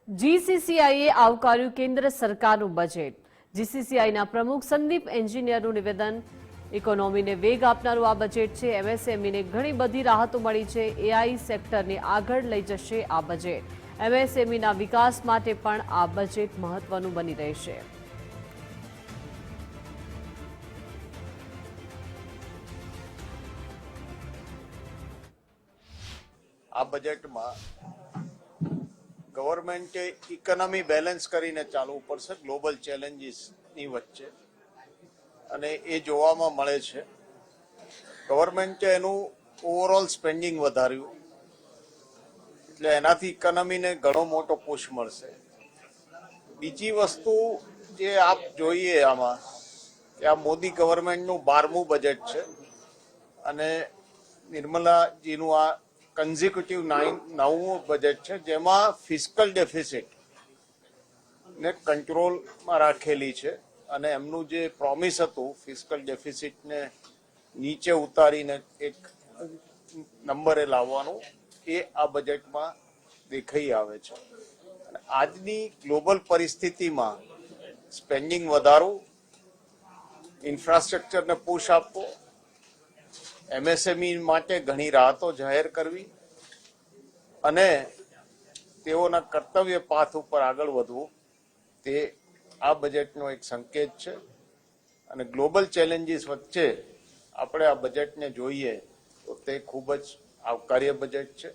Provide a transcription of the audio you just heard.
જીસીસીઆઈએ આવકાર્યું કેન્દ્ર સરકારનું બજેટ. જીસીસીઆઈના પ્રમુખ સંદીપ એન્જિનિયરનું નિવેદન. ઇકોનોમીને વેગ આપનારું આ બજેટ છે. એમએસએમઈને ઘણી બધી રાહતો મળી છે. એઆઈ સેક્ટરને આગળ લઈ જશે આ બજેટ. એમએસએમઈના વિકાસ માટે પણ આ બજેટ મહત્વનું બની રહેશે. આ બજેટમાં ગવર્મેન્ટે ઇકોનોમી બેલેન્સ કરીને ચાલવું પડશે ગ્લોબલ ચેલેન્જીસની વચ્ચે, અને એ જોવામાં મળે છે. ગવર્મેન્ટે એનું ઓવરઓલ સ્પેન્ડિંગ વધાર્યું, એટલે એનાથી ઇકોનોમીને ઘણો મોટો પુશ મળશે. બીજી વસ્તુ જે આપ જોઈએ આમાં કે આ મોદી ગવર્મેન્ટનું 12મું બજેટ છે, અને નિર્મલાજીનું આ કન્ઝિક્યુટિવ 9મું બજેટ છે, જેમાં ફિસ્કલ ડેફિસિટ ને કંટ્રોલમાં રાખેલી છે. અને એમનું જે પ્રોમિસ હતું ફિસ્કલ ડેફિસિટને નીચે ઉતારીને એક નંબરે લાવવાનું, એ આ બજેટમાં દેખાઈ આવે છે. અને આજની ગ્લોબલ પરિસ્થિતિમાં સ્પેન્ડિંગ વધારવું, ઇન્ફ્રાસ્ટ્રક્ચરને પુશ આપવો, એમએસએમઈ માટે ઘણી રાહતો જાહેર કરવી અને તેઓના કર્તવ્ય પાથ ઉપર આગળ વધવું, તે આ બજેટનો એક સંકેત છે. અને ગ્લોબલ ચેલેન્જીસ વચ્ચે આપણે આ બજેટને જોઈએ તો તે ખૂબ જ આવકાર્ય બજેટ છે.